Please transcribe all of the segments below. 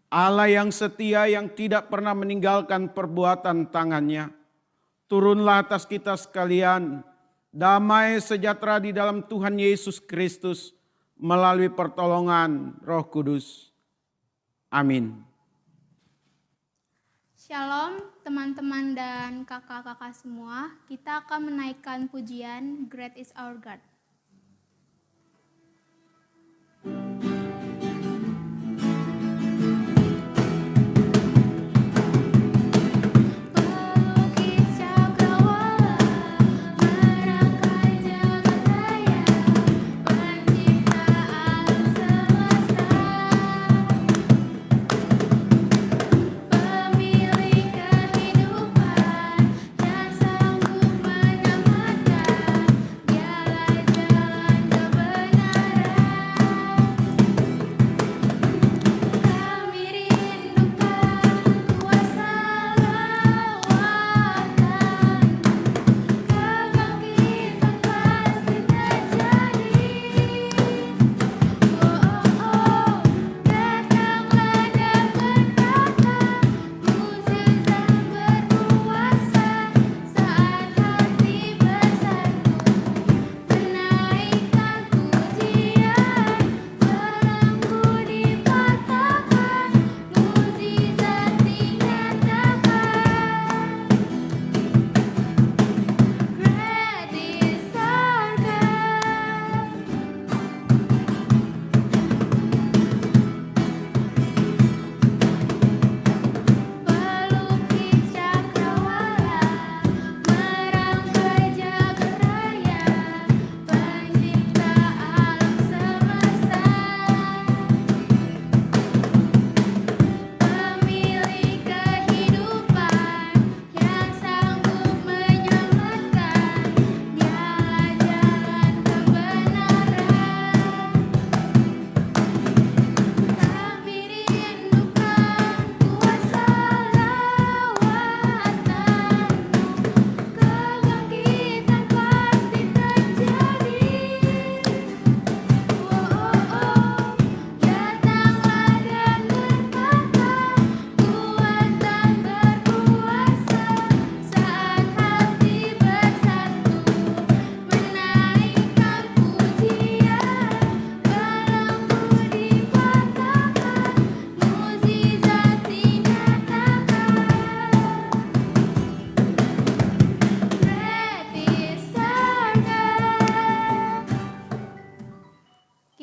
Allah yang setia yang tidak pernah meninggalkan perbuatan tangannya. Turunlah atas kita sekalian, damai sejahtera di dalam Tuhan Yesus Kristus melalui pertolongan Roh Kudus. Amin. Shalom teman-teman dan kakak-kakak semua. Kita akan menaikkan pujian Great is Our God.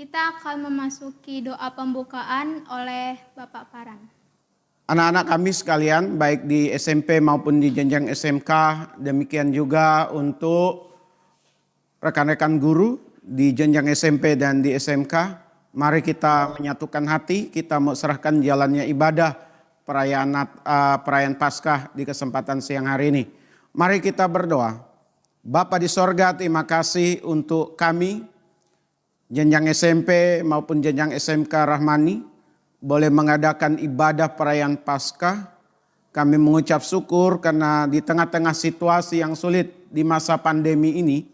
Kita akan memasuki doa pembukaan oleh Bapak Paran. Anak-anak kami sekalian, baik di SMP maupun di jenjang SMK, demikian juga untuk rekan-rekan guru di jenjang SMP dan di SMK, mari kita menyatukan hati, kita mau serahkan jalannya ibadah perayaan Paskah di kesempatan siang hari ini. Mari kita berdoa. Bapa di sorga, terima kasih untuk kami, jenjang SMP maupun jenjang SMK Rahmani, boleh mengadakan ibadah perayaan Paskah. Kami mengucap syukur karena di tengah-tengah situasi yang sulit di masa pandemi ini,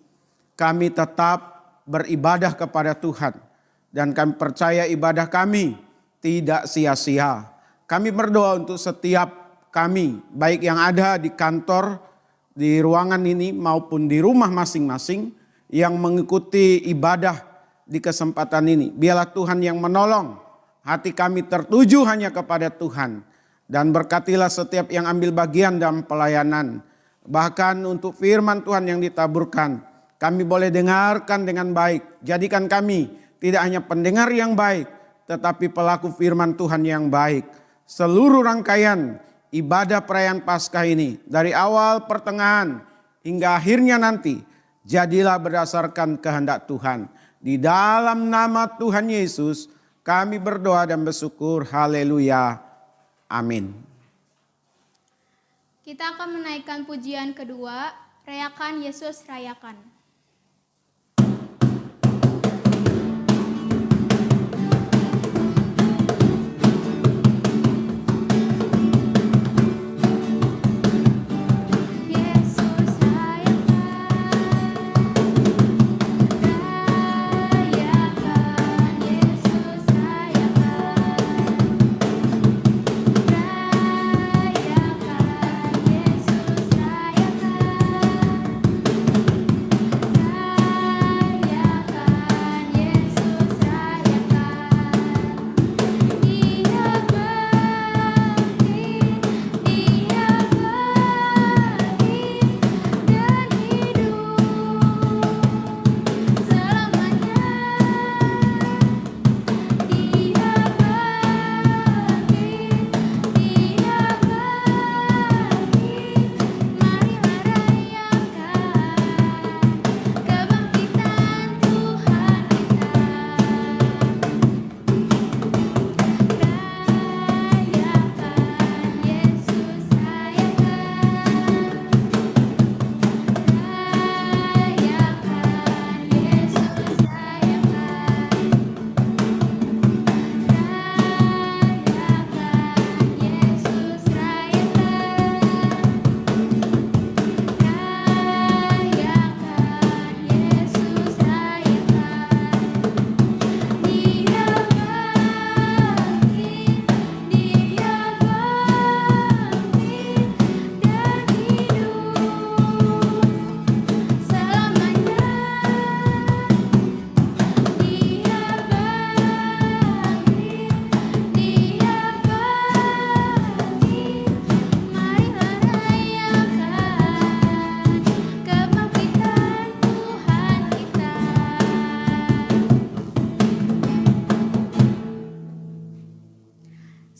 kami tetap beribadah kepada Tuhan. Dan kami percaya ibadah kami tidak sia-sia. Kami berdoa untuk setiap kami, baik yang ada di kantor, di ruangan ini maupun di rumah masing-masing, yang mengikuti ibadah di kesempatan ini. Biarlah Tuhan yang menolong. Hati kami tertuju hanya kepada Tuhan. Dan berkatilah setiap yang ambil bagian dalam pelayanan. Bahkan untuk firman Tuhan yang ditaburkan, kami boleh dengarkan dengan baik. Jadikan kami tidak hanya pendengar yang baik, tetapi pelaku firman Tuhan yang baik. Seluruh rangkaian ibadah perayaan Paskah ini, dari awal, pertengahan, hingga akhirnya nanti, jadilah berdasarkan kehendak Tuhan. Di dalam nama Tuhan Yesus, kami berdoa dan bersyukur. Haleluya. Amin. Kita akan menaikkan pujian kedua, Rayakan Yesus Rayakan.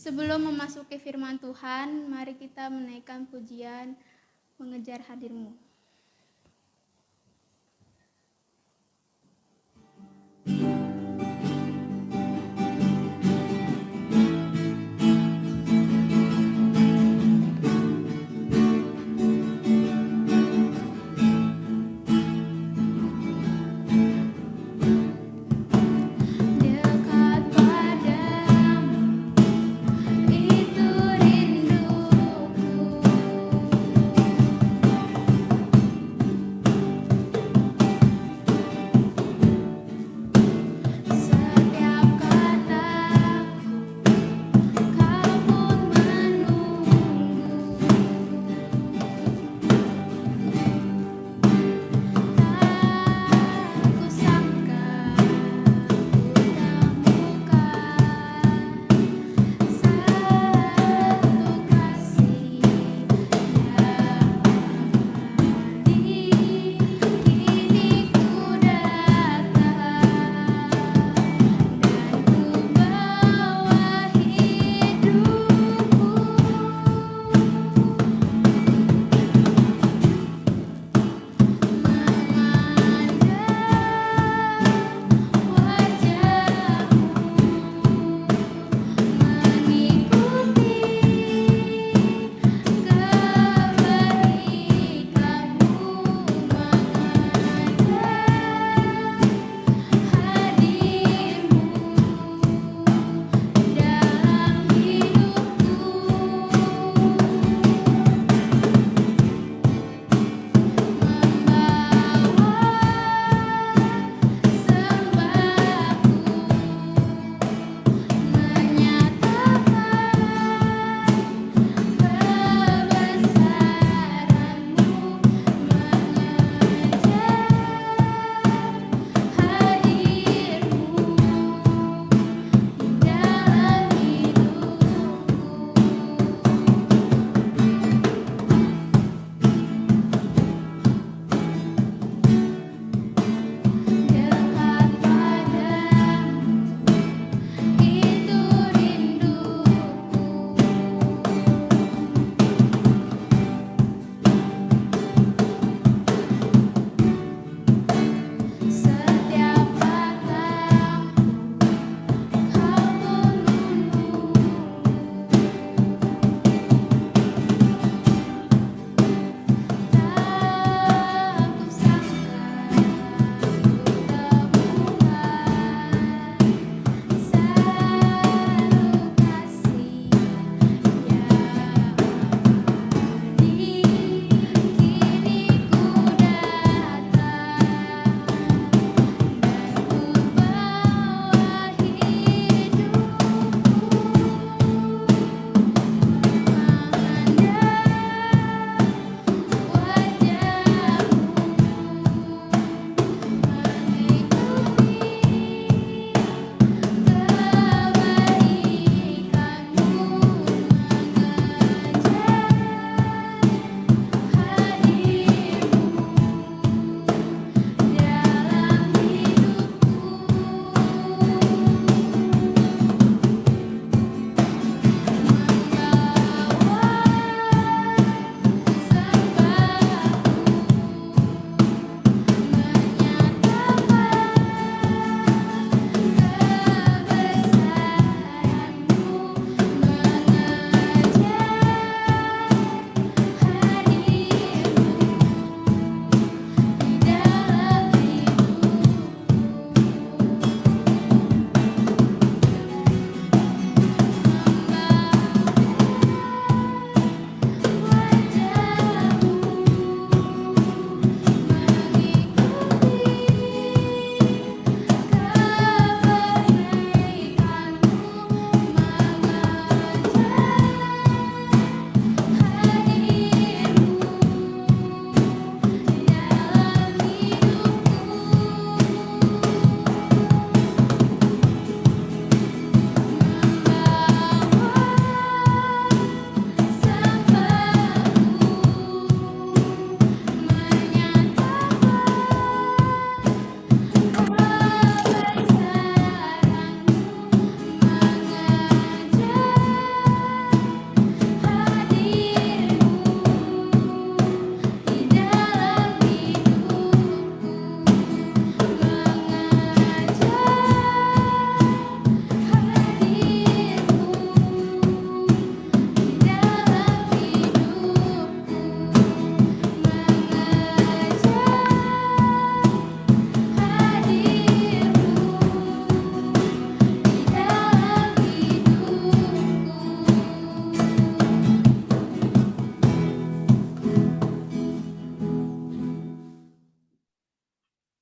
Sebelum memasuki firman Tuhan, mari kita menaikkan pujian mengejar hadir-Mu. Dekat padamu, itu rinduku.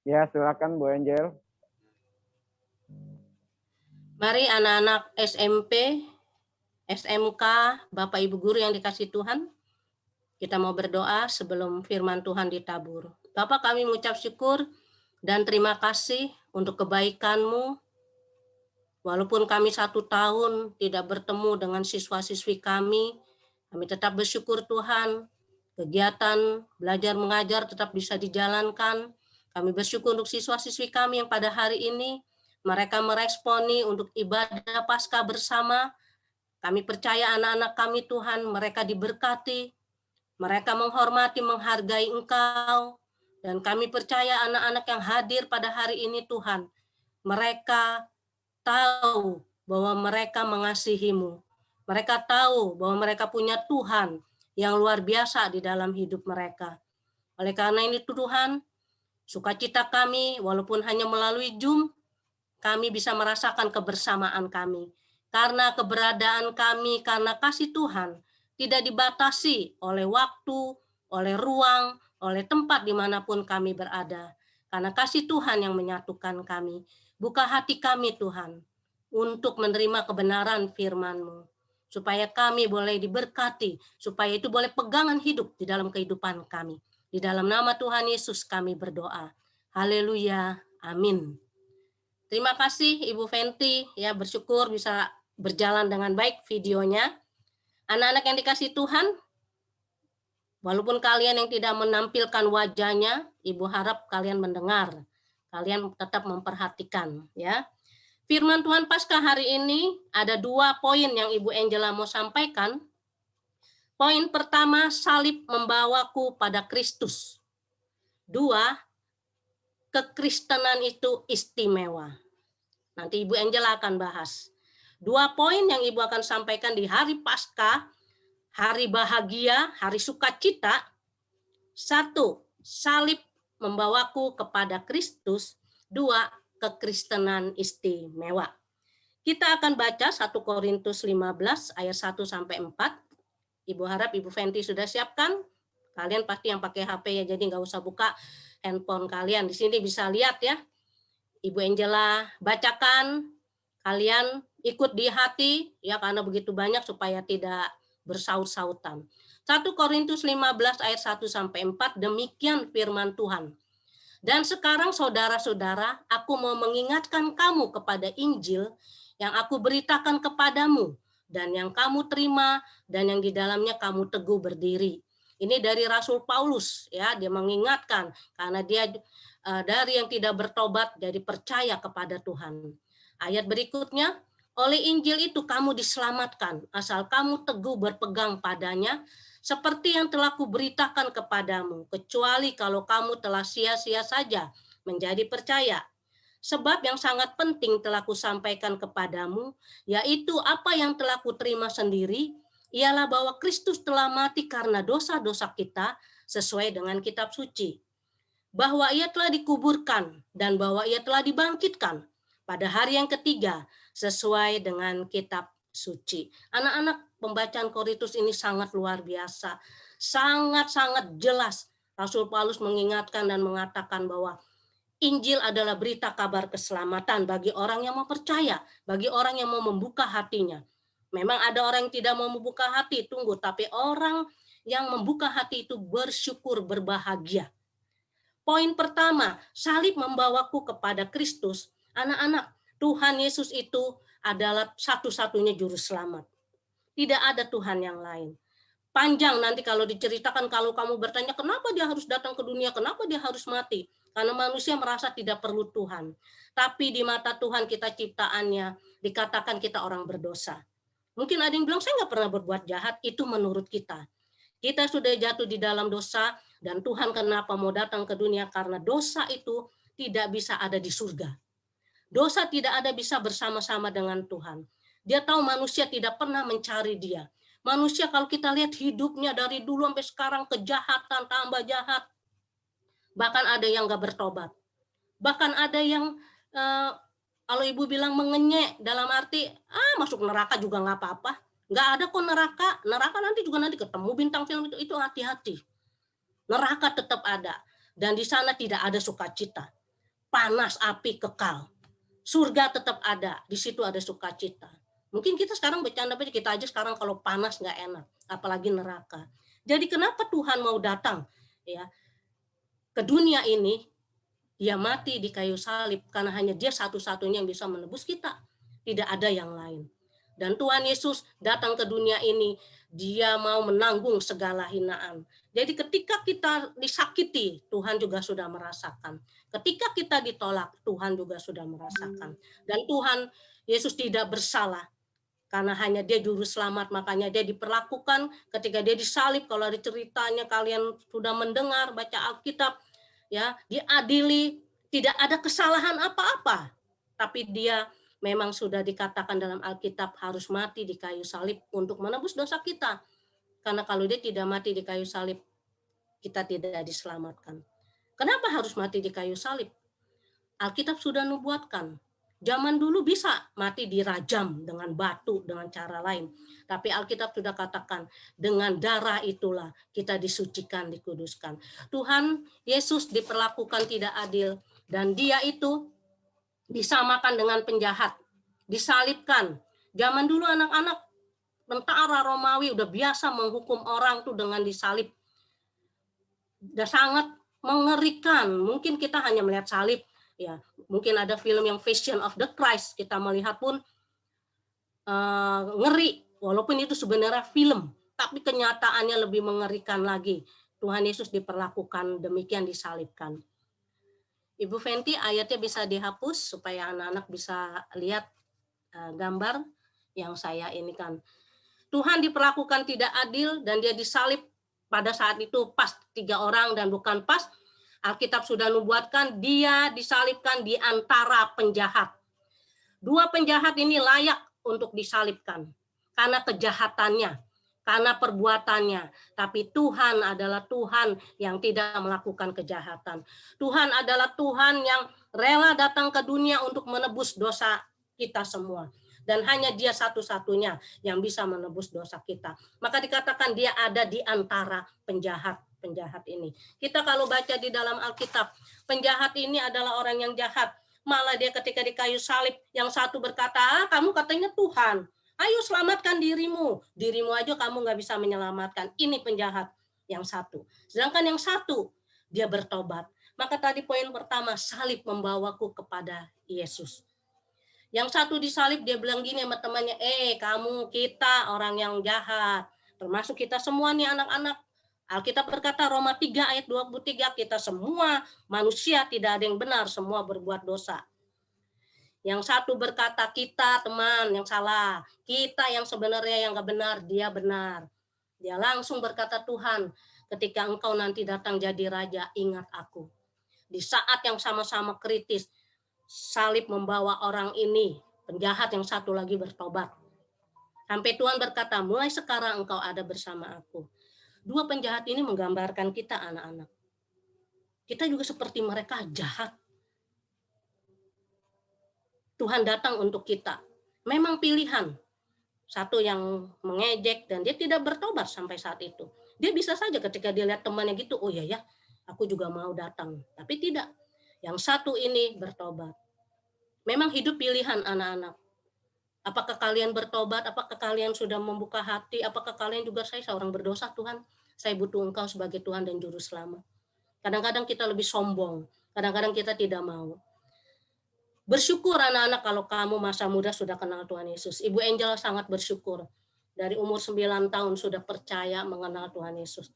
Ya, silakan Bu Angel. Mari anak-anak SMP, SMK, Bapak Ibu guru yang dikasih Tuhan, kita mau berdoa sebelum firman Tuhan ditabur. Bapak, kami mengucap syukur dan terima kasih untuk kebaikan-Mu. Walaupun kami 1 tahun tidak bertemu dengan siswa-siswi kami tetap bersyukur Tuhan. Kegiatan belajar mengajar tetap bisa dijalankan. Kami bersyukur untuk siswa-siswi kami yang pada hari ini mereka meresponi untuk ibadah Paskah bersama. Kami percaya anak-anak kami Tuhan, mereka diberkati, mereka menghormati, menghargai Engkau. Dan kami percaya anak-anak yang hadir pada hari ini Tuhan, mereka tahu bahwa mereka mengasihi-Mu. Mereka tahu bahwa mereka punya Tuhan yang luar biasa di dalam hidup mereka. Oleh karena ini Tuhan, sukacita kami walaupun hanya melalui Zoom, kami bisa merasakan kebersamaan kami. Karena keberadaan kami, karena kasih Tuhan, tidak dibatasi oleh waktu, oleh ruang, oleh tempat dimanapun kami berada. Karena kasih Tuhan yang menyatukan kami. Buka hati kami Tuhan, untuk menerima kebenaran firman-Mu. Supaya kami boleh diberkati, supaya itu boleh pegangan hidup di dalam kehidupan kami. Di dalam nama Tuhan Yesus kami berdoa. Haleluya. Amin. Terima kasih Ibu Fenty, ya bersyukur bisa berjalan dengan baik videonya. Anak-anak yang dikasih Tuhan, walaupun kalian yang tidak menampilkan wajahnya, Ibu harap kalian mendengar, kalian tetap memperhatikan, ya. Firman Tuhan Paskah hari ini ada 2 poin yang Ibu Angela mau sampaikan. Poin pertama, salib membawaku pada Kristus. 2, kekristenan itu istimewa. Nanti Ibu Angela akan bahas. 2 poin yang Ibu akan sampaikan di hari Paskah, hari bahagia, hari sukacita. 1, salib membawaku kepada Kristus. 2, kekristenan istimewa. Kita akan baca 1 Korintus 15 ayat 1 sampai 4. Ibu harap Ibu Fenty sudah siapkan. Kalian pasti yang pakai HP ya, jadi nggak usah buka handphone kalian. Di sini bisa lihat ya. Ibu Angela bacakan, kalian ikut di hati ya, karena begitu banyak supaya tidak bersaut-sautan. 1 Korintus 15 ayat 1 sampai 4, demikian firman Tuhan. Dan sekarang saudara-saudara, aku mau mengingatkan kamu kepada Injil yang aku beritakan kepadamu dan yang kamu terima dan yang di dalamnya kamu teguh berdiri. Ini dari Rasul Paulus ya, dia mengingatkan karena dia dari yang tidak bertobat jadi percaya kepada Tuhan. Ayat berikutnya, oleh Injil itu kamu diselamatkan asal kamu teguh berpegang padanya, seperti yang telah kuberitakan kepadamu, kecuali kalau kamu telah sia-sia saja menjadi percaya. Sebab yang sangat penting telah kusampaikan kepadamu, yaitu apa yang telah kuterima sendiri, ialah bahwa Kristus telah mati karena dosa-dosa kita sesuai dengan kitab suci. Bahwa ia telah dikuburkan dan bahwa ia telah dibangkitkan pada hari yang ketiga sesuai dengan kitab suci. Anak-anak, pembacaan Korintus ini sangat luar biasa. Sangat-sangat jelas Rasul Paulus mengingatkan dan mengatakan bahwa Injil adalah berita kabar keselamatan bagi orang yang mau percaya, bagi orang yang mau membuka hatinya. Memang ada orang yang tidak mau membuka hati, tunggu, tapi orang yang membuka hati itu bersyukur, berbahagia. Poin pertama, salib membawaku kepada Kristus. Anak-anak, Tuhan Yesus itu adalah satu-satunya juru selamat. Tidak ada Tuhan yang lain. Panjang nanti kalau diceritakan, kalau kamu bertanya kenapa dia harus datang ke dunia, kenapa dia harus mati. Karena manusia merasa tidak perlu Tuhan. Tapi di mata Tuhan kita ciptaannya, dikatakan kita orang berdosa. Mungkin ada yang bilang, saya nggak pernah berbuat jahat, itu menurut kita. Kita sudah jatuh di dalam dosa, dan Tuhan kenapa mau datang ke dunia? Karena dosa itu tidak bisa ada di surga. Dosa tidak ada bisa bersama-sama dengan Tuhan. Dia tahu manusia tidak pernah mencari dia. Manusia kalau kita lihat hidupnya dari dulu sampai sekarang, kejahatan tambah jahat. Bahkan ada yang nggak bertobat. Bahkan ada yang, kalau ibu bilang mengenyek, dalam arti, masuk neraka juga nggak apa-apa. Nggak ada kok neraka. Neraka nanti juga nanti ketemu bintang film itu hati-hati. Neraka tetap ada. Dan di sana tidak ada sukacita. panas api kekal. Surga tetap ada, di situ ada sukacita. Mungkin kita sekarang bercanda aja, kita aja sekarang kalau panas nggak enak, apalagi neraka. Jadi kenapa Tuhan mau datang ya ke dunia ini? Dia mati di kayu salib karena hanya dia satu-satunya yang bisa menebus kita. Tidak ada yang lain. Dan Tuhan Yesus datang ke dunia ini, dia mau menanggung segala hinaan. Jadi ketika kita disakiti, Tuhan juga sudah merasakan. Ketika kita ditolak, Tuhan juga sudah merasakan. Dan Tuhan Yesus tidak bersalah. Karena hanya dia juru selamat, makanya dia diperlakukan ketika dia disalib. Kalau ada ceritanya kalian sudah mendengar, baca Alkitab, ya, diadili, tidak ada kesalahan apa-apa. Tapi dia memang sudah dikatakan dalam Alkitab harus mati di kayu salib untuk menebus dosa kita. Karena kalau dia tidak mati di kayu salib, kita tidak diselamatkan. Kenapa harus mati di kayu salib? Alkitab sudah nubuatkan. Zaman dulu bisa mati dirajam dengan batu, dengan cara lain. Tapi Alkitab sudah katakan, dengan darah itulah kita disucikan, dikuduskan. Tuhan Yesus diperlakukan tidak adil, dan dia itu disamakan dengan penjahat, disalibkan. Zaman dulu anak-anak tentara Romawi udah biasa menghukum orang tuh dengan disalib. Udah sangat mengerikan. Mungkin kita hanya melihat salib, ya, mungkin ada film yang Passion of the Christ, kita melihat pun ngeri, walaupun itu sebenarnya film, tapi kenyataannya lebih mengerikan lagi. Tuhan Yesus diperlakukan demikian, disalibkan. Ibu Fenty, ayatnya bisa dihapus supaya anak-anak bisa lihat gambar yang saya ini kan. Tuhan diperlakukan tidak adil dan dia disalib pada saat itu pas 3 orang dan bukan pas. Alkitab sudah nubuatkan dia disalibkan di antara penjahat. 2 penjahat ini layak untuk disalibkan karena kejahatannya, karena perbuatannya. Tapi Tuhan adalah Tuhan yang tidak melakukan kejahatan. Tuhan adalah Tuhan yang rela datang ke dunia untuk menebus dosa kita semua. Dan hanya dia satu-satunya yang bisa menebus dosa kita. Maka dikatakan dia ada di antara penjahat ini. Kita kalau baca di dalam Alkitab, penjahat ini adalah orang yang jahat. Malah dia ketika di kayu salib, yang satu berkata, kamu katanya Tuhan, ayo selamatkan dirimu. Dirimu aja kamu nggak bisa menyelamatkan. Ini penjahat yang satu. Sedangkan yang satu, dia bertobat. Maka tadi poin pertama, salib membawaku kepada Yesus. Yang satu disalib, dia bilang gini sama temannya, kamu, kita orang yang jahat. Termasuk kita semua nih anak-anak. Alkitab berkata Roma 3 ayat 23, kita semua manusia tidak ada yang benar, semua berbuat dosa. Yang satu berkata kita teman yang salah, kita yang sebenarnya yang gak benar, dia benar. Dia langsung berkata, Tuhan, ketika engkau nanti datang jadi raja, ingat aku. Di saat yang sama-sama kritis, salib membawa orang ini, penjahat yang satu lagi bertobat. Sampai Tuhan berkata, mulai sekarang engkau ada bersama aku. 2 penjahat ini menggambarkan kita anak-anak. Kita juga seperti mereka jahat. Tuhan datang untuk kita. Memang pilihan. Satu yang mengejek dan dia tidak bertobat sampai saat itu. Dia bisa saja ketika dia lihat temannya gitu, oh ya, aku juga mau datang. Tapi tidak. Yang satu ini bertobat. Memang hidup pilihan anak-anak. Apakah kalian bertobat? Apakah kalian sudah membuka hati? Apakah kalian juga, saya seorang berdosa Tuhan? Saya butuh engkau sebagai Tuhan dan Juru Selamat. Kadang-kadang kita lebih sombong. Kadang-kadang kita tidak mau. Bersyukur anak-anak kalau kamu masa muda sudah kenal Tuhan Yesus. Ibu Angel sangat bersyukur. Dari umur 9 tahun sudah percaya mengenal Tuhan Yesus.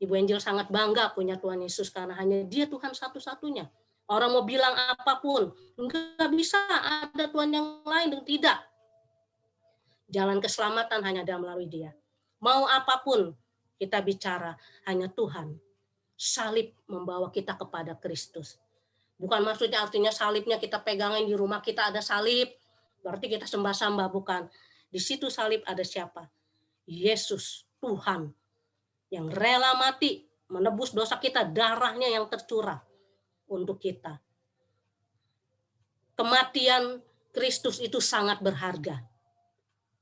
Ibu Angel sangat bangga punya Tuhan Yesus karena hanya dia Tuhan satu-satunya. Orang mau bilang apapun, enggak bisa ada Tuhan yang lain, dan tidak. Jalan keselamatan hanya ada melalui dia. Mau apapun kita bicara, hanya Tuhan. Salib membawa kita kepada Kristus. Bukan maksudnya artinya salibnya kita pegangin di rumah kita ada salib, berarti kita sembah-sembah, bukan. Di situ salib ada siapa? Yesus, Tuhan. Yang rela mati, menebus dosa kita, darahnya yang tercurah untuk kita. Kematian Kristus itu sangat berharga.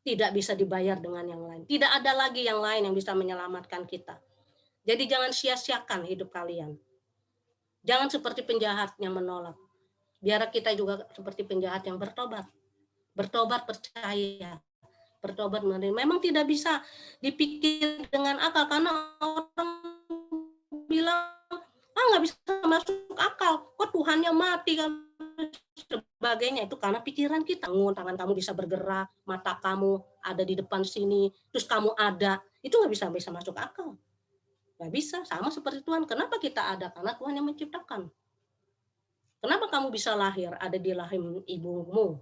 Tidak bisa dibayar dengan yang lain. Tidak ada lagi yang lain yang bisa menyelamatkan kita. Jadi jangan sia-siakan hidup kalian. Jangan seperti penjahat yang menolak. Biar kita juga seperti penjahat yang bertobat. Bertobat percaya. Bertobat menerima. Memang tidak bisa dipikir dengan akal, karena orang bilang, nggak bisa masuk akal. Kok Tuhannya mati kan? Sebagainya. Itu karena pikiran kita. Tangan kamu bisa bergerak, mata kamu ada di depan sini, terus kamu ada. Itu nggak bisa masuk akal. Nggak bisa, sama seperti Tuhan. Kenapa kita ada? Karena Tuhan yang menciptakan. Kenapa kamu bisa lahir ada di rahim ibumu?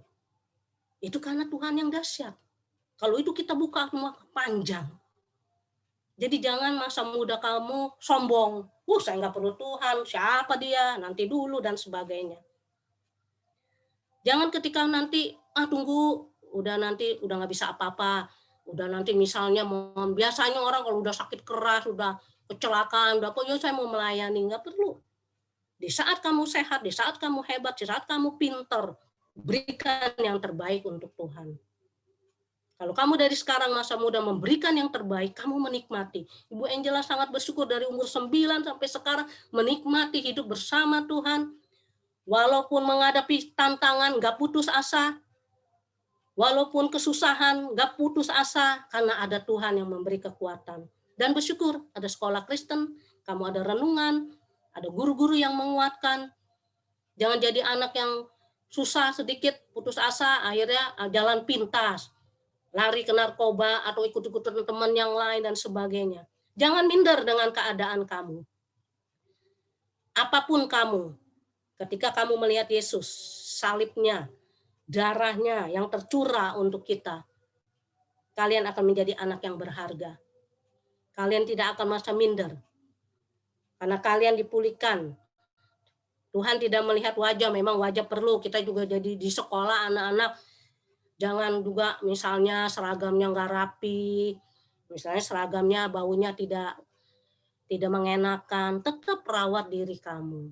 Itu karena Tuhan yang dahsyat. Kalau itu kita buka semua panjang. Jadi jangan masa muda kamu sombong. Saya nggak perlu Tuhan, siapa dia, nanti dulu, dan sebagainya. Jangan ketika nanti, tunggu, udah nggak bisa apa-apa. Udah nanti misalnya, biasanya orang kalau udah sakit keras, udah kecelakaan, udah saya mau melayani. Nggak perlu. Di saat kamu sehat, di saat kamu hebat, di saat kamu pinter, berikan yang terbaik untuk Tuhan. Kalau kamu dari sekarang masa muda memberikan yang terbaik, kamu menikmati. Ibu Angela sangat bersyukur dari umur 9 sampai sekarang menikmati hidup bersama Tuhan. Walaupun menghadapi tantangan, nggak putus asa. Walaupun kesusahan, nggak putus asa, karena ada Tuhan yang memberi kekuatan. Dan bersyukur, ada sekolah Kristen, kamu ada renungan, ada guru-guru yang menguatkan. Jangan jadi anak yang susah sedikit, putus asa, akhirnya jalan pintas. Lari ke narkoba atau ikut-ikutan teman yang lain dan sebagainya. Jangan minder dengan keadaan kamu. Apapun kamu, ketika kamu melihat Yesus, salibnya, darahnya yang tercurah untuk kita, kalian akan menjadi anak yang berharga. Kalian tidak akan merasa minder. Karena kalian dipulihkan. Tuhan tidak melihat wajah, memang wajah perlu. Kita juga jadi di sekolah anak-anak, jangan juga misalnya seragamnya nggak rapi, misalnya seragamnya baunya tidak mengenakan, tetap rawat diri kamu.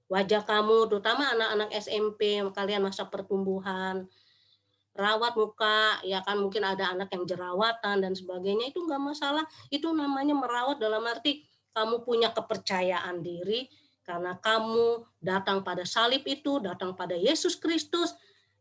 Wajah kamu, terutama anak-anak SMP, kalian masa pertumbuhan, rawat muka, ya kan, mungkin ada anak yang jerawatan dan sebagainya, itu nggak masalah. Itu namanya merawat dalam arti kamu punya kepercayaan diri, karena kamu datang pada salib itu, datang pada Yesus Kristus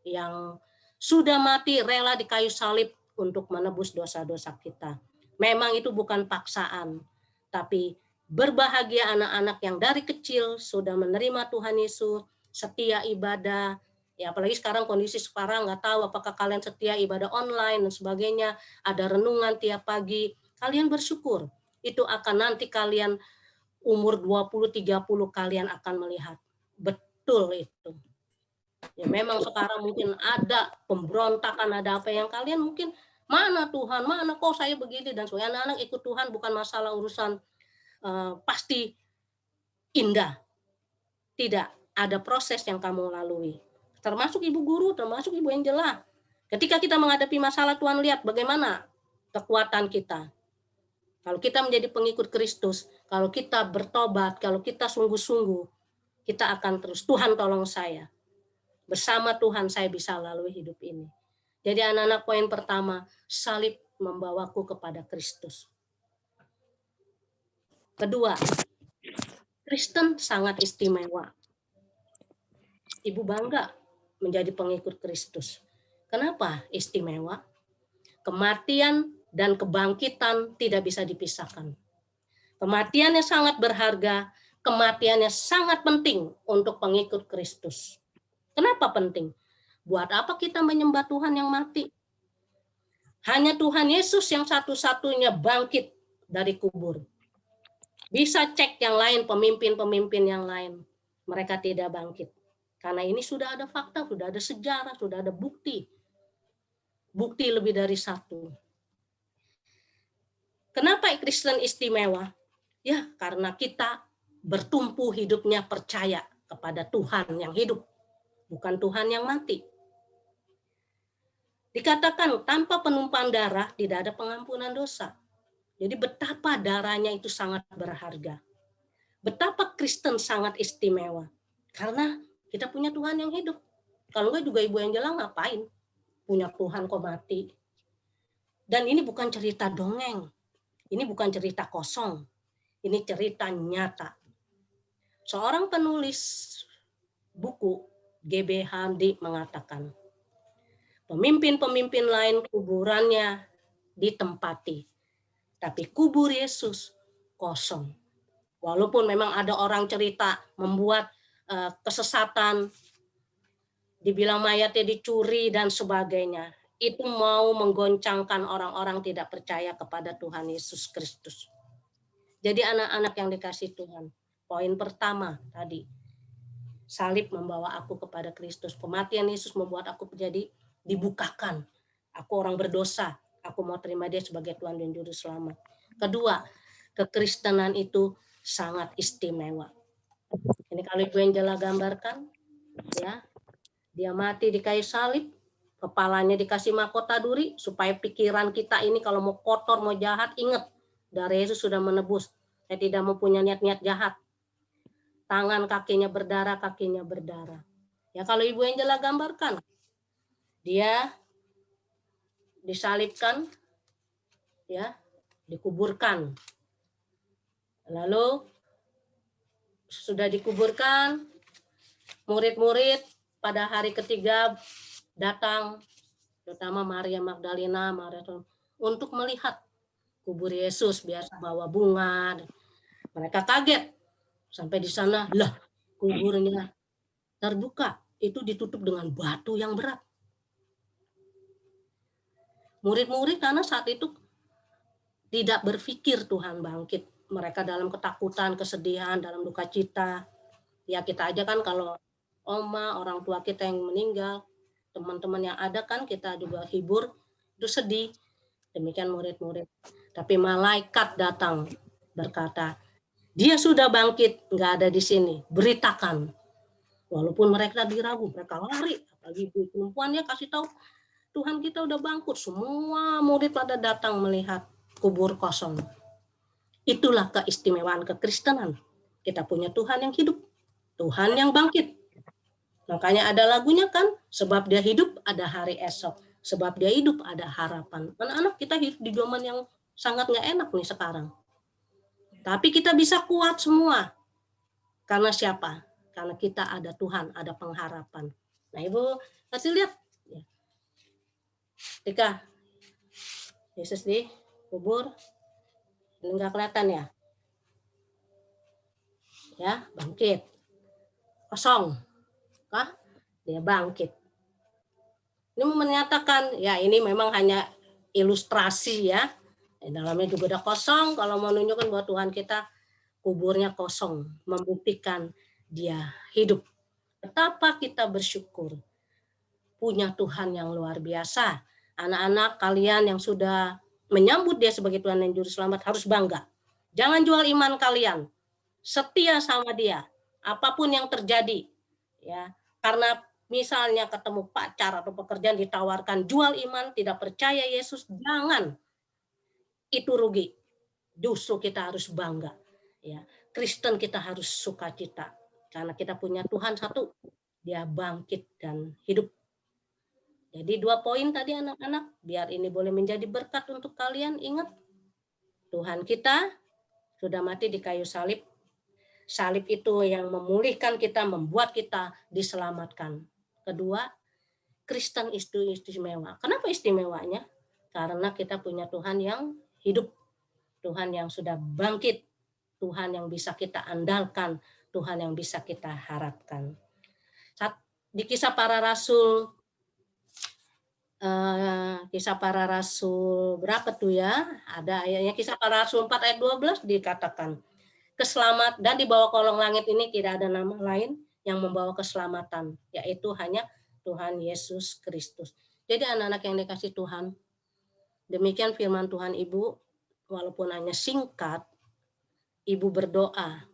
yang sudah mati rela di kayu salib untuk menebus dosa-dosa kita. Memang itu bukan paksaan, tapi berbahagia anak-anak yang dari kecil sudah menerima Tuhan Yesus, setia ibadah. Ya, apalagi sekarang kondisi sekarang, nggak tahu apakah kalian setia ibadah online dan sebagainya, ada renungan tiap pagi. Kalian bersyukur. Itu akan nanti kalian umur 20-30 kalian akan melihat. Betul itu. Ya memang sekarang mungkin ada pemberontakan, ada apa yang kalian mungkin, mana Tuhan, mana kok saya begini, dan sebagainya. Anak-anak ikut Tuhan bukan masalah urusan pasti indah. Tidak, ada proses yang kamu lalui. Termasuk ibu guru, termasuk ibu Angela. Ketika kita menghadapi masalah, Tuhan lihat bagaimana kekuatan kita. Kalau kita menjadi pengikut Kristus, kalau kita bertobat, kalau kita sungguh-sungguh, kita akan terus, Tuhan tolong saya. Bersama Tuhan saya bisa lalui hidup ini. Jadi anak-anak, poin pertama, salib membawaku kepada Kristus. Kedua, Kristen sangat istimewa. Ibu bangga menjadi pengikut Kristus. Kenapa istimewa? Kematian dan kebangkitan tidak bisa dipisahkan. Kematiannya sangat berharga, kematiannya sangat penting untuk pengikut Kristus. Kenapa penting? Buat apa kita menyembah Tuhan yang mati? Hanya Tuhan Yesus yang satu-satunya bangkit dari kubur. Bisa cek yang lain, pemimpin-pemimpin yang lain. Mereka tidak bangkit. Karena ini sudah ada fakta, sudah ada sejarah, sudah ada bukti. Bukti lebih dari satu. Kenapa Kristen istimewa? Ya, karena kita bertumpu hidupnya percaya kepada Tuhan yang hidup, bukan Tuhan yang mati. Dikatakan tanpa penumpahan darah tidak ada pengampunan dosa. Jadi betapa darahnya itu sangat berharga. Betapa Kristen sangat istimewa. Karena kita punya Tuhan yang hidup. Kalau enggak juga Ibu Angela ngapain? Punya Tuhan kok mati. Dan ini bukan cerita dongeng. Ini bukan cerita kosong. Ini cerita nyata. Seorang penulis buku G.B. Hardy mengatakan, pemimpin-pemimpin lain kuburannya ditempati, tapi kubur Yesus kosong. Walaupun memang ada orang cerita membuat kesesatan, dibilang mayatnya dicuri dan sebagainya, itu mau menggoncangkan orang-orang tidak percaya kepada Tuhan Yesus Kristus. Jadi anak-anak yang dikasih Tuhan, poin pertama tadi, salib membawa aku kepada Kristus. Kematian Yesus membuat aku menjadi dibukakan. Aku orang berdosa, aku mau terima dia sebagai Tuhan dan Juru Selamat. Kedua, kekristenan itu sangat istimewa. Ini kalau Ibu Angela gambarkan, ya, dia mati di kayu salib, kepalanya dikasih mahkota duri, supaya pikiran kita ini kalau mau kotor, mau jahat, ingat, darah Yesus sudah menebus. Saya tidak mau punya niat-niat jahat. Tangan kakinya berdarah, kakinya berdarah. Ya kalau Ibu Angela gambarkan, dia disalibkan, ya, dikuburkan. Lalu sudah dikuburkan, murid-murid pada hari ketiga datang, terutama Maria Magdalena, Maria untuk melihat kubur Yesus, biasa bawa bunga. Mereka kaget sampai di sana, lah kuburnya terbuka, itu ditutup dengan batu yang berat. Murid-murid karena saat itu tidak berpikir Tuhan bangkit. Mereka dalam ketakutan, kesedihan, dalam duka cita. Ya kita aja kan kalau oma, orang tua kita yang meninggal, teman-teman yang ada kan kita juga hibur, itu sedih. Demikian murid-murid. Tapi malaikat datang berkata, dia sudah bangkit, nggak ada di sini. Beritakan. Walaupun mereka diragu, mereka lari. Apalagi ibu perempuannya kasih tahu, Tuhan kita udah bangkit. Semua murid pada datang melihat kubur kosong. Itulah keistimewaan kekristenan. Kita punya Tuhan yang hidup, Tuhan yang bangkit. Makanya ada lagunya kan, sebab dia hidup ada hari esok, sebab dia hidup ada harapan. Anak-anak kita hidup di zaman yang sangat nggak enak nih sekarang. Tapi kita bisa kuat semua. Karena siapa? Karena kita ada Tuhan, ada pengharapan. Nah Ibu kasih lihat. Ketika Yesus dikubur, ini nggak kelihatan ya? Ya, bangkit. Kosong. Kah? Dia bangkit. Ini menyatakan, ya ini memang hanya ilustrasi ya. Dalamnya juga udah kosong, kalau menunjukkan bahwa Tuhan kita kuburnya kosong, membuktikan dia hidup. Betapa kita bersyukur punya Tuhan yang luar biasa. Anak-anak kalian yang sudah menyambut dia sebagai Tuhan dan Juru Selamat harus bangga. Jangan jual iman kalian. Setia sama dia. Apapun yang terjadi. Ya, karena misalnya ketemu pacar atau pekerjaan ditawarkan jual iman, tidak percaya Yesus, jangan. Itu rugi. Justru kita harus bangga. Ya, Kristen kita harus sukacita. Karena kita punya Tuhan satu. Dia bangkit dan hidup. Jadi 2 poin tadi anak-anak, biar ini boleh menjadi berkat untuk kalian. Ingat, Tuhan kita sudah mati di kayu salib. Salib itu yang memulihkan kita, membuat kita diselamatkan. Kedua, Kristen itu istimewa. Kenapa istimewanya? Karena kita punya Tuhan yang hidup. Tuhan yang sudah bangkit. Tuhan yang bisa kita andalkan. Tuhan yang bisa kita harapkan. Di Kisah Para Rasul, Kisah Para Rasul berapa tuh ya? Ada ayatnya, Kisah Para Rasul 4 ayat 12 dikatakan, keselamat dan di bawah kolong langit ini tidak ada nama lain yang membawa keselamatan, yaitu hanya Tuhan Yesus Kristus. Jadi anak-anak yang dikasih Tuhan, demikian firman Tuhan Ibu, walaupun hanya singkat, Ibu berdoa,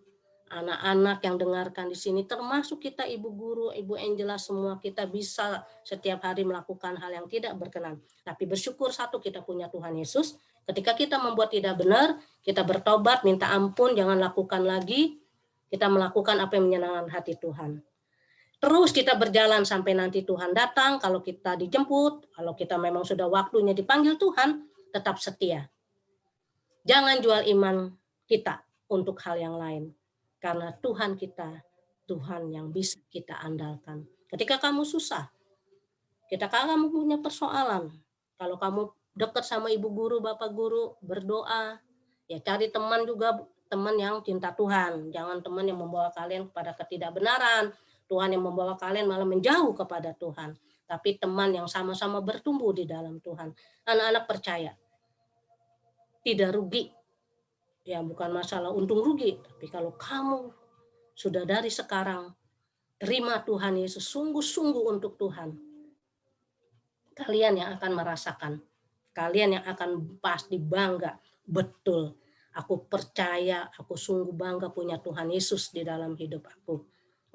anak-anak yang dengarkan di sini, termasuk kita ibu guru, Ibu Angela, semua kita bisa setiap hari melakukan hal yang tidak berkenan. Tapi bersyukur satu, kita punya Tuhan Yesus. Ketika kita membuat tidak benar, kita bertobat, minta ampun, jangan lakukan lagi. Kita melakukan apa yang menyenangkan hati Tuhan. Terus kita berjalan sampai nanti Tuhan datang. Kalau kita dijemput, kalau kita memang sudah waktunya dipanggil Tuhan, tetap setia. Jangan jual iman kita untuk hal yang lain. Karena Tuhan kita, Tuhan yang bisa kita andalkan. Ketika kamu susah, ketika kamu punya persoalan, kalau kamu dekat sama ibu guru, bapak guru, berdoa, ya cari teman juga, teman yang cinta Tuhan. Jangan teman yang membawa kalian kepada ketidakbenaran, Tuhan yang membawa kalian malah menjauh kepada Tuhan. Tapi teman yang sama-sama bertumbuh di dalam Tuhan. Anak-anak percaya, tidak rugi. Ya bukan masalah untung rugi, tapi kalau kamu sudah dari sekarang terima Tuhan Yesus sungguh-sungguh untuk Tuhan, kalian yang akan merasakan, kalian yang akan pasti bangga, betul, aku percaya, aku sungguh bangga punya Tuhan Yesus di dalam hidup aku.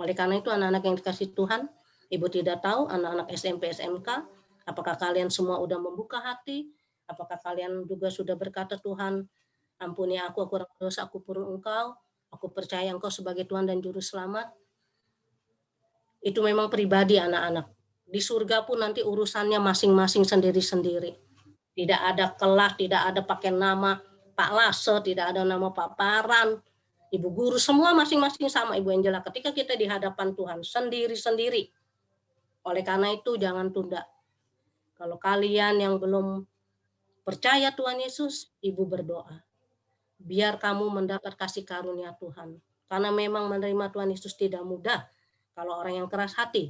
Oleh karena itu anak-anak yang dikasih Tuhan, Ibu tidak tahu anak-anak SMP, SMK, apakah kalian semua udah membuka hati, apakah kalian juga sudah berkata, Tuhan, ampuni aku orang dosa, aku pun Engkau, aku percaya Engkau sebagai Tuhan dan Juru Selamat. Itu memang pribadi anak-anak. Di surga pun nanti urusannya masing-masing sendiri-sendiri. Tidak ada kelas, tidak ada pakai nama Pak Lase, tidak ada nama Pak Paran, Ibu Guru, semua masing-masing sama Ibu Angela. Ketika kita di hadapan Tuhan, sendiri-sendiri. Oleh karena itu jangan tunda. Kalau kalian yang belum percaya Tuhan Yesus, Ibu berdoa. Biar kamu mendapat kasih karunia Tuhan. Karena memang menerima Tuhan Yesus tidak mudah kalau orang yang keras hati.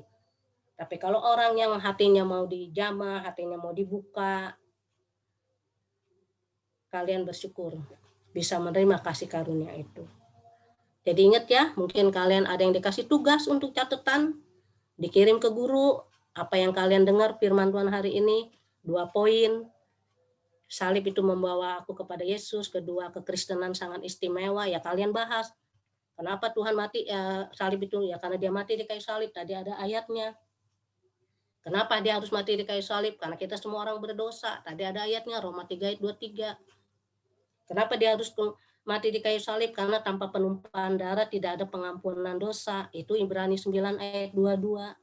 Tapi kalau orang yang hatinya mau dijamah, hatinya mau dibuka, kalian bersyukur bisa menerima kasih karunia itu. Jadi ingat ya, mungkin kalian ada yang dikasih tugas untuk catatan, dikirim ke guru, apa yang kalian dengar firman Tuhan hari ini, 2 poin. Salib itu membawa aku kepada Yesus, kedua kekristenan sangat istimewa, ya kalian bahas. Kenapa Tuhan mati salib itu? Ya karena dia mati di kayu salib, tadi ada ayatnya. Kenapa dia harus mati di kayu salib? Karena kita semua orang berdosa, tadi ada ayatnya, Roma 3 ayat 23. Kenapa dia harus mati di kayu salib? Karena tanpa penumpahan darah tidak ada pengampunan dosa, itu Ibrani 9 ayat 22.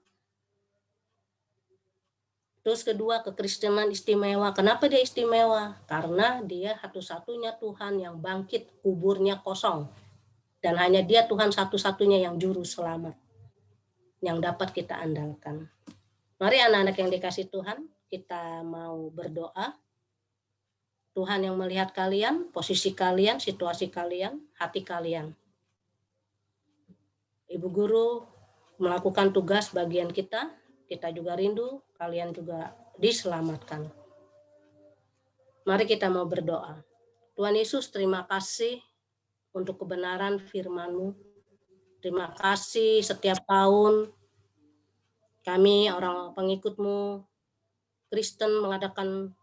Terus kedua, kekristenan istimewa. Kenapa dia istimewa? Karena dia satu-satunya Tuhan yang bangkit, kuburnya kosong. Dan hanya dia Tuhan satu-satunya yang juru selamat, yang dapat kita andalkan. Mari anak-anak yang dikasih Tuhan, kita mau berdoa. Tuhan yang melihat kalian, posisi kalian, situasi kalian, hati kalian. Ibu guru melakukan tugas bagian kita juga rindu, kalian juga diselamatkan. Mari kita mau berdoa. Tuhan Yesus, terima kasih untuk kebenaran firman-Mu. Terima kasih setiap tahun kami orang pengikut-Mu Kristen mengadakan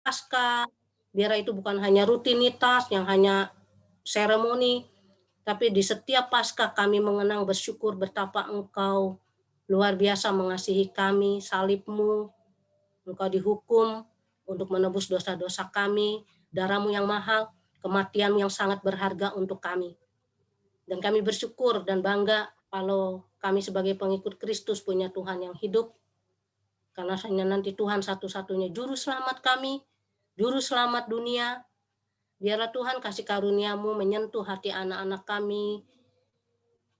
Paskah, biar itu bukan hanya rutinitas yang hanya seremoni, tapi di setiap Paskah kami mengenang bersyukur betapa Engkau luar biasa mengasihi kami, salib-Mu, Engkau dihukum untuk menebus dosa-dosa kami, darah-Mu yang mahal, kematian-Mu yang sangat berharga untuk kami. Dan kami bersyukur dan bangga kalau kami sebagai pengikut Kristus punya Tuhan yang hidup, karena hanya nanti Tuhan satu-satunya juru selamat kami, juru selamat dunia. Biarlah Tuhan kasih karunia-Mu menyentuh hati anak-anak kami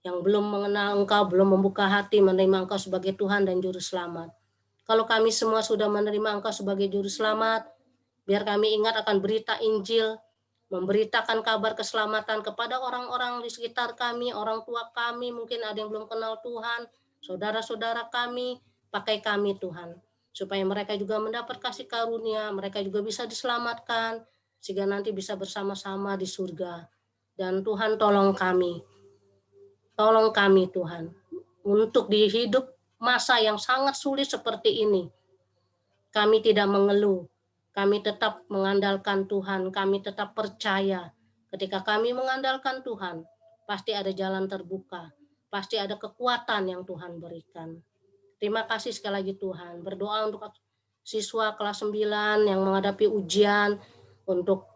yang belum mengenal Engkau, belum membuka hati menerima Engkau sebagai Tuhan dan Juru Selamat. Kalau kami semua sudah menerima Engkau sebagai Juru Selamat, biar kami ingat akan berita Injil, memberitakan kabar keselamatan kepada orang-orang di sekitar kami, orang tua kami, mungkin ada yang belum kenal Tuhan, saudara-saudara kami, pakai kami Tuhan, supaya mereka juga mendapat kasih karunia, mereka juga bisa diselamatkan, sehingga nanti bisa bersama-sama di surga. Dan Tuhan tolong kami Tuhan, untuk di hidup masa yang sangat sulit seperti ini. Kami tidak mengeluh, kami tetap mengandalkan Tuhan, kami tetap percaya. Ketika kami mengandalkan Tuhan, pasti ada jalan terbuka, pasti ada kekuatan yang Tuhan berikan. Terima kasih sekali lagi Tuhan. Berdoa untuk siswa kelas 9 yang menghadapi ujian, untuk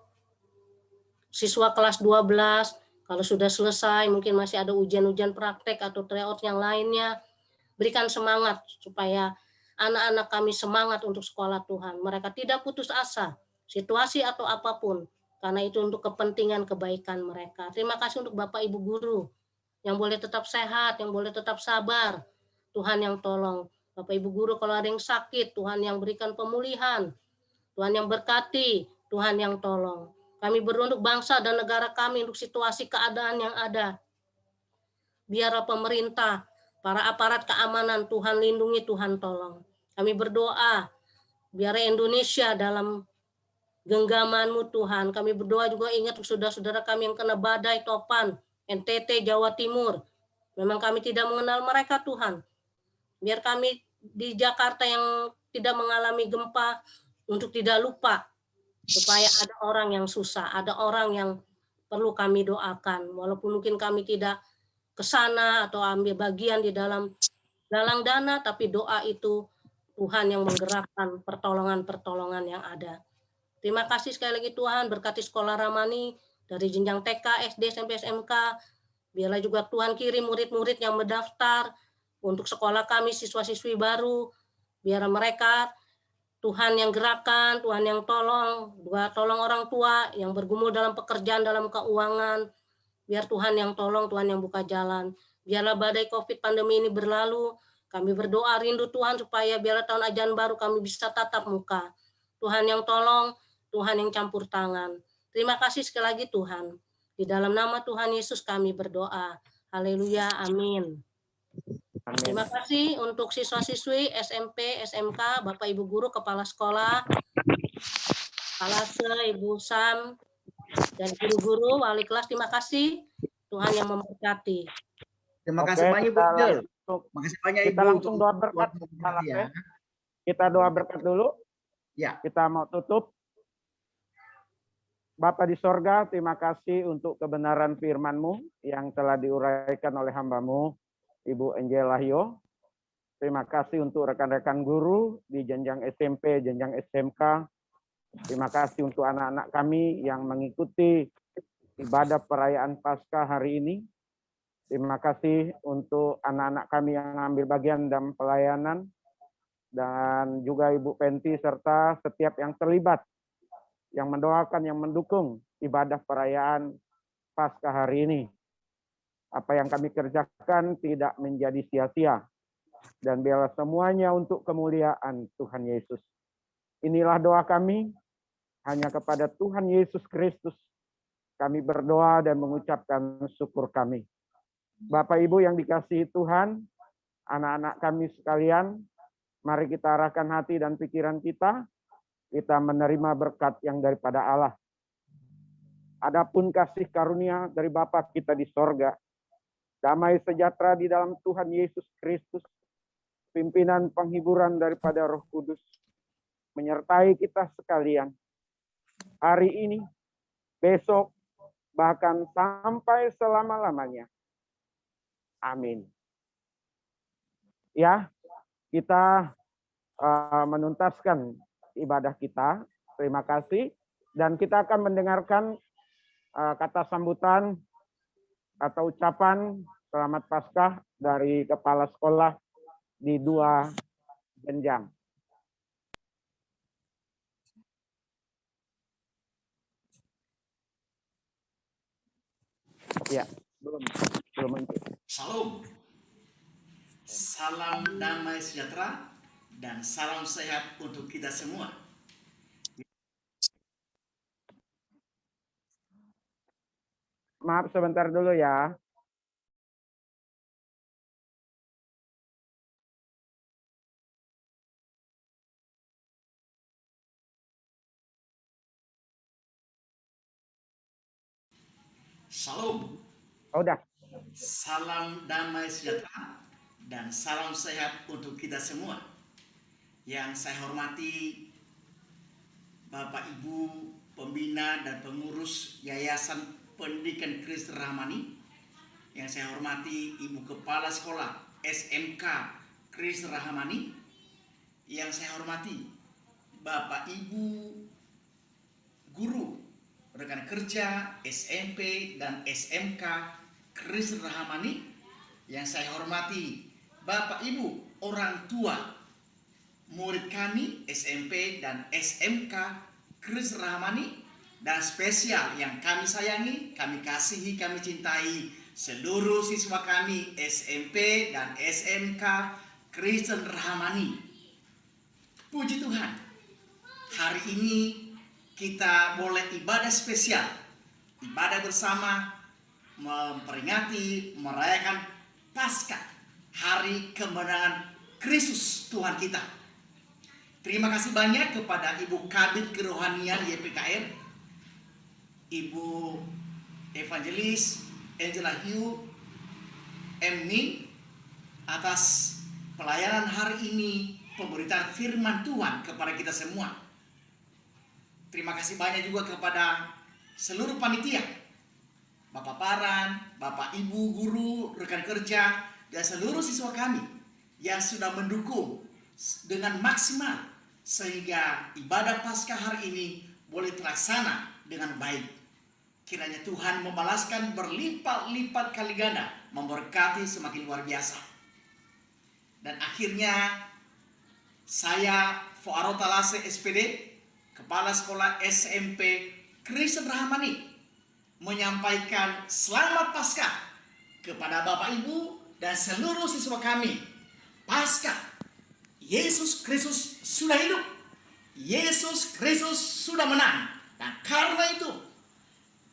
siswa kelas 12, kalau sudah selesai, mungkin masih ada ujian-ujian praktek atau tryout yang lainnya. Berikan semangat supaya anak-anak kami semangat untuk sekolah Tuhan. Mereka tidak putus asa, situasi atau apapun. karena itu untuk kepentingan kebaikan mereka. Terima kasih untuk Bapak Ibu guru yang boleh tetap sehat, yang boleh tetap sabar. Tuhan yang tolong. Bapak Ibu guru kalau ada yang sakit, Tuhan yang berikan pemulihan. Tuhan yang berkati, Tuhan yang tolong. Kami berdoa untuk bangsa dan negara kami, untuk situasi keadaan yang ada. Biarlah pemerintah, para aparat keamanan, Tuhan lindungi, Tuhan tolong. Kami berdoa, biar Indonesia dalam genggaman-Mu Tuhan. Kami berdoa juga ingat saudara-saudara kami yang kena badai topan, NTT, Jawa Timur. Memang kami tidak mengenal mereka Tuhan. Biar kami di Jakarta yang tidak mengalami gempa, untuk tidak lupa, supaya ada orang yang susah, ada orang yang perlu kami doakan. Walaupun mungkin kami tidak ke sana atau ambil bagian di dalam galang dana, tapi doa itu Tuhan yang menggerakkan pertolongan-pertolongan yang ada. Terima kasih sekali lagi Tuhan, berkati sekolah Rahmani dari jenjang TK, SD, SMP, SMK. Biarlah juga Tuhan kirim murid-murid yang mendaftar untuk sekolah kami, siswa-siswi baru. Biar mereka Tuhan yang gerakan, Tuhan yang tolong, juga tolong orang tua yang bergumul dalam pekerjaan, dalam keuangan. Biar Tuhan yang tolong, Tuhan yang buka jalan. Biarlah badai COVID pandemi ini berlalu. Kami berdoa rindu Tuhan supaya biarlah tahun ajaran baru kami bisa tatap muka. Tuhan yang tolong, Tuhan yang campur tangan. Terima kasih sekali lagi Tuhan. Di dalam nama Tuhan Yesus kami berdoa. Haleluya, amin. Terima kasih untuk siswa-siswi SMP, SMK, Bapak Ibu guru, kepala sekolah, Palase, Ibu Sam, dan guru-guru, wali kelas. Terima kasih. Tuhan yang memberkati. Terima kasih banyak Ibu. Terima kasih banyak Ibu. Kita langsung doa berkat. Kita doa berkat dulu. Ya. Kita mau tutup. Bapa di sorga, terima kasih untuk kebenaran firman-Mu yang telah diuraikan oleh hamba-Mu, Ibu Angel Lahio. Terima kasih untuk rekan-rekan guru di jenjang SMP, jenjang SMK. Terima kasih untuk anak-anak kami yang mengikuti ibadah perayaan Paskah hari ini. Terima kasih untuk anak-anak kami yang ambil bagian dalam pelayanan. Dan juga Ibu Penti serta setiap yang terlibat, yang mendoakan, yang mendukung ibadah perayaan Paskah hari ini. Apa yang kami kerjakan tidak menjadi sia-sia. Dan biarlah semuanya untuk kemuliaan Tuhan Yesus. Inilah doa kami, hanya kepada Tuhan Yesus Kristus. Kami berdoa dan mengucapkan syukur kami. Bapak Ibu yang dikasihi Tuhan, anak-anak kami sekalian, mari kita arahkan hati dan pikiran kita menerima berkat yang daripada Allah. Adapun kasih karunia dari Bapa kita di sorga, damai sejahtera di dalam Tuhan Yesus Kristus, pimpinan penghiburan daripada Roh Kudus, menyertai kita sekalian, hari ini, besok, bahkan sampai selama-lamanya. Amin. Ya, kita menuntaskan ibadah kita. Terima kasih. Dan kita akan mendengarkan kata sambutan atau ucapan selamat Paskah dari kepala sekolah di 2 jenjang. Ya, belum. Shalom. Salam damai sejahtera dan salam sehat untuk kita semua. Maaf sebentar dulu ya. Shalom. Udah. Salam damai sejahtera dan salam sehat untuk kita semua. Yang saya hormati Bapak Ibu pembina dan pengurus Yayasan Pendidikan Kristen Rahmani. Yang saya hormati Ibu Kepala Sekolah SMK Kristen Rahmani. Yang saya hormati Bapak Ibu guru, rekan kerja SMP dan SMK Kristen Rahmani. Yang saya hormati Bapak Ibu orang tua murid kami SMP dan SMK Kristen Rahmani. dan spesial yang kami sayangi, kami kasihi, kami cintai seluruh siswa kami SMP dan SMK Kristen Rahamani. Puji Tuhan, hari ini kita boleh ibadah spesial, ibadah bersama, memperingati, merayakan Paskah, hari kemenangan Kristus Tuhan kita. Terima kasih banyak kepada Ibu Kabid Kerohanian YPKR, Ibu Evangelis Angela Hugh MNI atas pelayanan hari ini, pemberitaan firman Tuhan kepada kita semua. Terima kasih banyak juga kepada seluruh panitia, Bapak Paran, Bapak Ibu Guru, rekan kerja, dan seluruh siswa kami yang sudah mendukung dengan maksimal sehingga ibadah Paskah hari ini boleh terlaksana dengan baik. Kiranya Tuhan membalaskan berlipat-lipat kali ganda, memberkati semakin luar biasa. Dan akhirnya saya Fuaro Talase SPD, Kepala Sekolah SMP Kristen Rahamani, menyampaikan selamat Paskah kepada Bapak Ibu dan seluruh siswa kami. Paskah, Yesus Kristus sudah hidup, Yesus Kristus sudah menang. Dan karena itu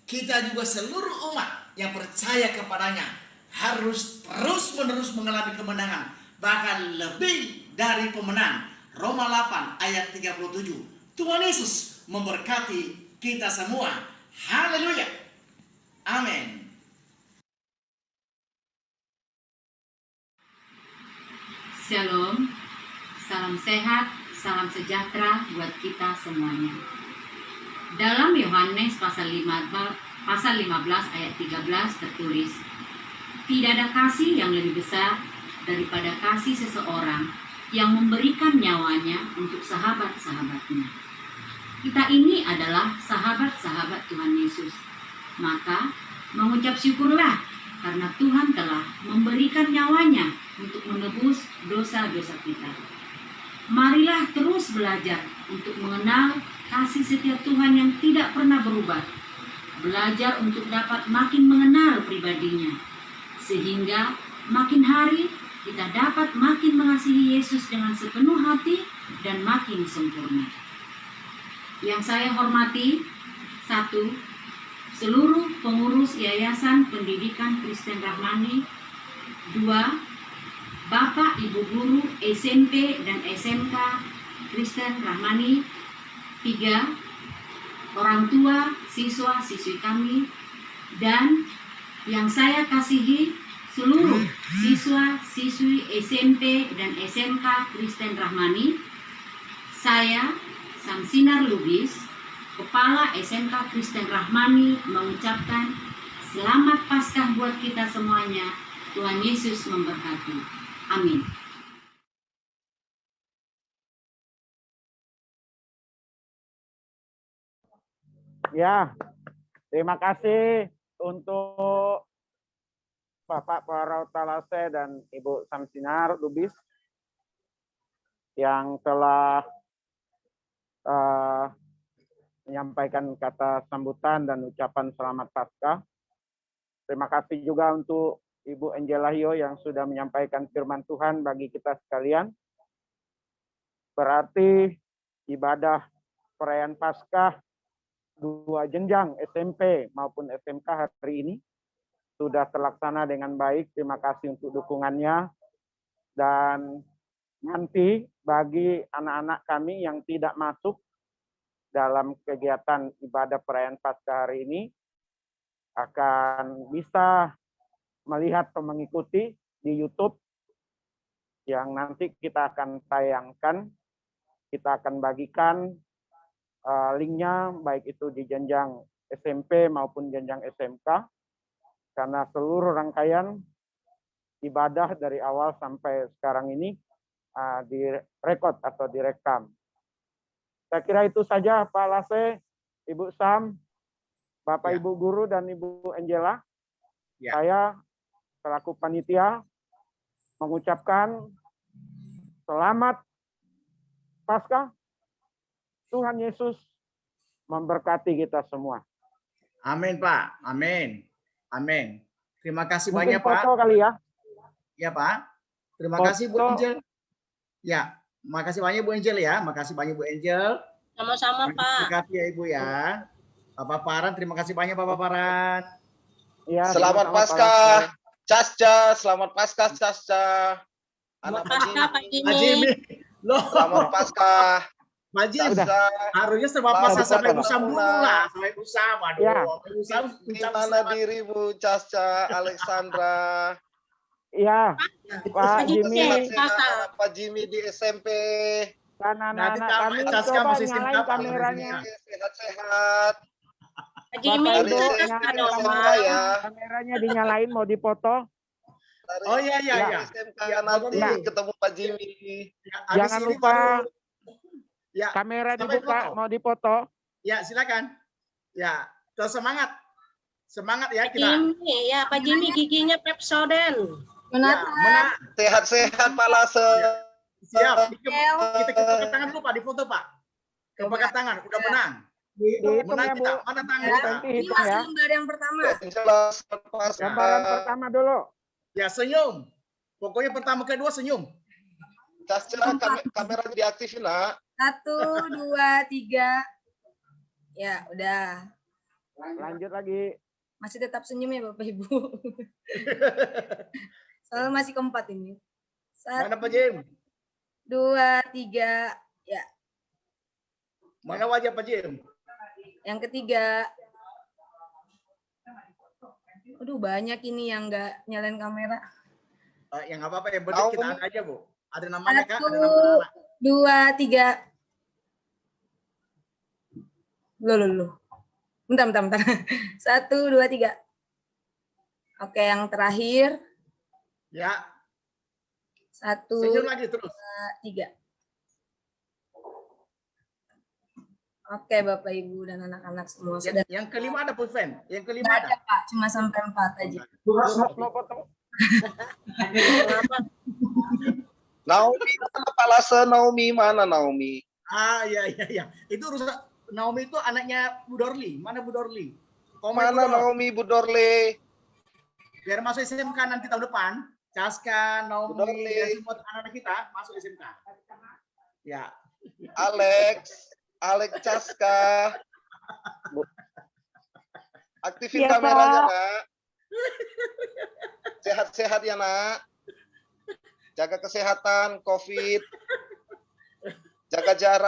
kita juga seluruh umat yang percaya kepadanya harus terus-menerus mengalami kemenangan, bahkan lebih dari pemenang. Roma 8 ayat 37. Tuhan Yesus memberkati kita semua. Haleluya. Amin. Shalom, salam sehat, salam sejahtera buat kita semuanya. Dalam Yohanes pasal 15 ayat 13 tertulis, tidak ada kasih yang lebih besar daripada kasih seseorang yang memberikan nyawanya untuk sahabat-sahabatnya. Kita ini adalah sahabat-sahabat Tuhan Yesus. Maka mengucap syukurlah karena Tuhan telah memberikan nyawanya untuk menebus dosa-dosa kita. Marilah terus belajar untuk mengenal kasih setia Tuhan yang tidak pernah berubah. Belajar untuk dapat makin mengenal pribadinya. Sehingga makin hari kita dapat makin mengasihi Yesus dengan sepenuh hati dan makin sempurna. Yang saya hormati, 1. Seluruh pengurus Yayasan Pendidikan Kristen Rahmani. 2. Bapak Ibu Guru SMP dan SMK Kristen Rahmani. 3. Orang tua siswa-siswi kami. Dan yang saya kasihi, seluruh siswa-siswi SMP dan SMK Kristen Rahmani. Saya, Samsinar Lubis, Kepala SMK Kristen Rahmani, mengucapkan selamat Paskah buat kita semuanya. Tuhan Yesus memberkati. Amin. Ya, terima kasih untuk Bapak Fuaro Talase dan Ibu Samsinar Lubis yang telah menyampaikan kata sambutan dan ucapan selamat Paskah. Terima kasih juga untuk Ibu Angela Hio yang sudah menyampaikan firman Tuhan bagi kita sekalian. Berarti ibadah perayaan Paskah 2 jenjang SMP maupun SMK hari ini sudah terlaksana dengan baik. Terima kasih untuk dukungannya. Dan nanti bagi anak-anak kami yang tidak masuk dalam kegiatan ibadah perayaan Paskah hari ini akan bisa melihat atau mengikuti di YouTube yang nanti kita akan tayangkan. Kita akan bagikan linknya baik itu di jenjang SMP maupun jenjang SMK, karena seluruh rangkaian ibadah dari awal sampai sekarang ini direkod atau direkam. Saya kira itu saja Pak Lase, Ibu Sam, Bapak Ya. Ibu Guru dan Ibu Angela. Ya. Saya selaku panitia mengucapkan selamat Paskah. Tuhan Yesus memberkati kita semua. Amin, Pak. Amin. Amin. Terima kasih Mungkin banyak, Pak. foto kali ya. Ya, Pak. Terima Foto. kasih, Bu Angel. Ya, makasih banyak Bu Angel ya. Makasih banyak Bu Angel. Sama-sama, Pak. Terima kasih ya Ibu ya. Bapak Paran, terima kasih banyak Bapak Paran. Ya, Selamat sama-sama, Pak Paskah, Laskar. Casca. Selamat Paskah, Casca. Anak Selamat Paskah, Pak Pak Jimmy. Loh, Selamat Paskah, Pak Jim. Casca. Harusnya serba Selamat pasal sampai Paskah. usam dulu lah. Sampai usam. Aduh, Ya. sampai usam. Gimana dirimu, Casca, Alexandra? Iya, Pak Jimmy. Sehat-sehat, Pak Jimmy di SMP. Dan Nanti anak-anak kami Casca coba masih nyalain SMK, Pak. kameranya. Sehat-sehat. Pak Jimmy, Bapak Hari Ibu, ini nyalain dong, SMK Pak. ya. kameranya dinyalain mau dipoto. Dari Oh iya, iya, Ya. iya. SMK Ya, nanti ya. ketemu Pak Jimmy. Ya, habis Jangan ini lupa baru- Ya, kamera sampai dibuka foto. mau dipoto. Ya, silakan. Ya, terus semangat. Semangat ya Pak kita. Jimmy, ya Pak Jimmy giginya Pepsodent. Ya, menang. Sehat-sehat, Pak Lase. Siap. Kita kepakat tangan dulu Pak, di foto Pak. Kepakat tangan, udah menang. Dihitung Menang ya, kita. Bu. Mana tangan Bu kita? Tenti hitung ya. Jelas, Paskah. Gambaran pertama dulu. Ya, senyum. Pokoknya pertama kedua senyum. Casca, kamera diaktifin, nak. 1, 2, 3. Ya, udah. Lanjut lagi. Masih tetap senyum ya Bapak Ibu. Soalnya masih keempat ini. Mana 1, Pak Jim? 2, 3. Ya, Mana wajah Pak Jim? yang ketiga. Aduh, banyak ini yang nggak nyalain kamera. Yang nggak apa-apa, yang penting kita angkat aja Bu. Ada namanya Kak, 1, ada nama anak. 2, 3. Loh. Bentar. 1, 2, 3. Oke, yang terakhir. Ya, 1, senyum 2, lagi terus. 3. Oke, Bapak Ibu dan anak-anak semua sudah. Yang kelima ada pulpen. Yang kelima Nggak ada. ada Pak, cuma sampai 4 aja. Mau foto. Naomi mana, Pak Lase? Naomi mana, Naomi? Ah, iya. Itu urusan Naomi itu anaknya Bu Dorli. Mana Bu Dorli? Komen Mana Bu Dor. Naomi, Bu Dorle? Biar masuk SMK nanti tahun depan. Caska, Bu Naomi, Dorli. dan semua anak-anak kita masuk SMK. Ya. Alex Casca. Aktifin Iya, kameranya, Pak. nak. Sehat-sehat ya, nak. Jaga kesehatan, COVID. Jaga jarak.